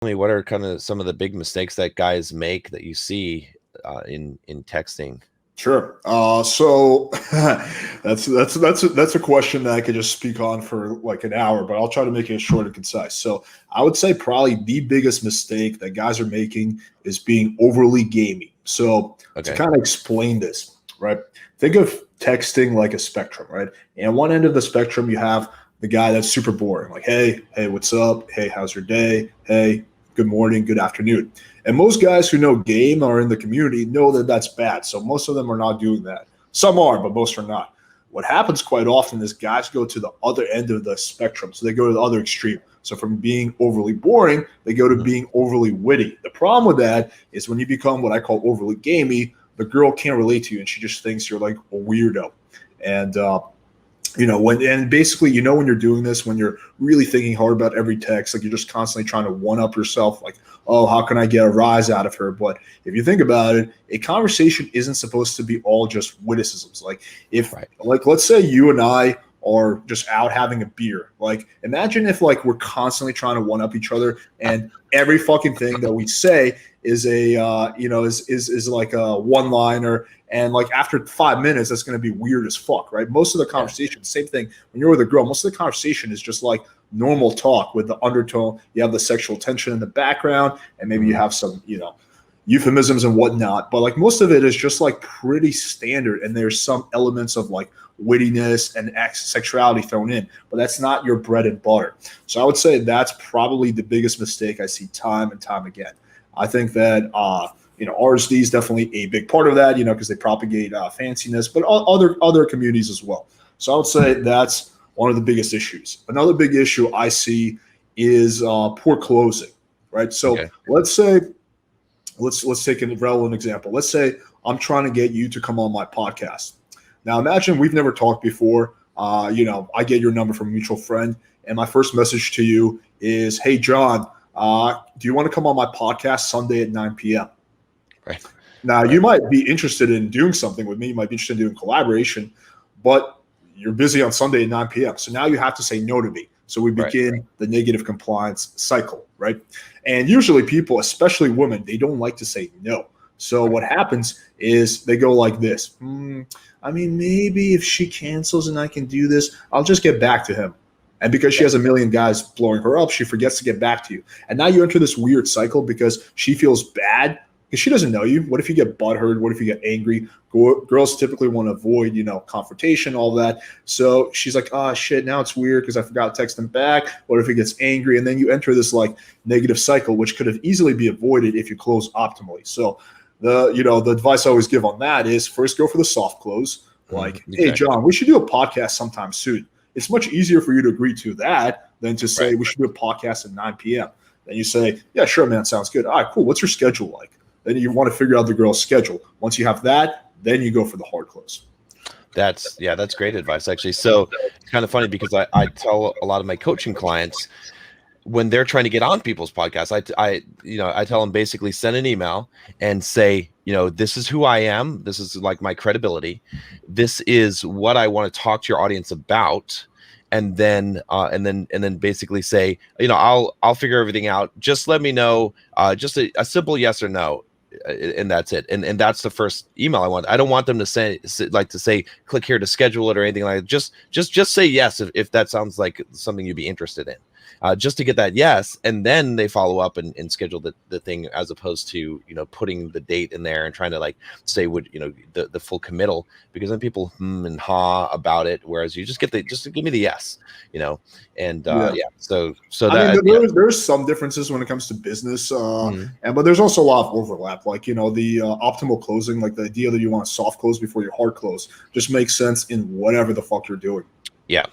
me, what are kind of some of the big mistakes that guys make that you see in texting? Sure. So that's a question that I could just speak on for like an hour, but I'll try to make it short and concise. So I would say probably the biggest mistake that guys are making is being overly gamey. So to Okay. kind of explain this, right? Think of texting like a spectrum, right? And one end of the spectrum, you have the guy that's super boring, like, hey, what's up? Hey, how's your day? Hey, good morning, good afternoon. And most guys who know game or in the community know that that's bad. So most of them are not doing that. Some are, but most are not. What happens quite often is guys go to the other end of the spectrum. So they go to the other extreme. So from being overly boring, they go to being overly witty. The problem with that is when you become what I call overly gamey, the girl can't relate to you and she just thinks you're like a weirdo. And and basically, when you're doing this, when you're really thinking hard about every text, like you're just constantly trying to one up yourself, like, oh, how can I get a rise out of her? But if you think about it, a conversation isn't supposed to be all just witticisms. Like let's say you and I are just out having a beer. Like imagine if like we're constantly trying to one up each other and every fucking thing that we say is is like a one liner. And like after 5 minutes, that's going to be weird as fuck, right? Most of the conversation, same thing when you're with a girl, most of the conversation is just like normal talk with the undertone. You have the sexual tension in the background, and maybe you have some, euphemisms and whatnot. But like most of it is just like pretty standard. And there's some elements of like wittiness and sexuality thrown in, but that's not your bread and butter. So I would say that's probably the biggest mistake I see time and time again. I think that, RSD is definitely a big part of that, because they propagate fanciness, but other communities as well. So I would say that's one of the biggest issues. Another big issue I see is poor closing, right? So let's say, let's take a relevant example. Let's say I'm trying to get you to come on my podcast. Now imagine we've never talked before. I get your number from a mutual friend, and my first message to you is, "Hey, John, do you want to come on my podcast Sunday at 9 p.m.?" Right. Now, you might be interested in doing something with me. You might be interested in doing collaboration, but you're busy on Sunday at 9 p.m. So now you have to say no to me. So we begin the negative compliance cycle, right? And usually people, especially women, they don't like to say no. So what happens is they go like this. Maybe if she cancels and I can do this, I'll just get back to him. And because she has a million guys blowing her up, she forgets to get back to you. And now you enter this weird cycle because she feels bad because she doesn't know you. What if you get butthurt? What if you get angry? Girls typically want to avoid, confrontation, all that. So she's like, oh, shit, now it's weird because I forgot to text him back. What if he gets angry? And then you enter this like negative cycle, which could have easily be avoided if you close optimally. So the advice I always give on that is first go for the soft close. Like, hey, John, we should do a podcast sometime soon. It's much easier for you to agree to that than to say we should do a podcast at 9 p.m. Then you say, yeah, sure, man, sounds good. All right, cool. What's your schedule like? Then you want to figure out the girl's schedule. Once you have that, then you go for the hard close. That's great advice, actually. So it's kind of funny because I tell a lot of my coaching clients when they're trying to get on people's podcasts, I tell them basically send an email and say, this is who I am. This is like my credibility. This is what I want to talk to your audience about. And then basically say, I'll figure everything out. Just let me know, just a simple yes or no. And that's it. And that's the first email I want. I don't want them to say click here to schedule it or anything like that. Just say yes if that sounds like something you'd be interested in. Just to get that yes, and then they follow up and schedule the thing, as opposed to putting the date in there and trying to like say the full committal, because then people and ha about it, whereas you just give me the yes, and so that there's some differences when it comes to business, but there's also a lot of overlap. Like the optimal closing, like the idea that you want a soft close before your hard close, just makes sense in whatever the fuck you're doing. Yeah.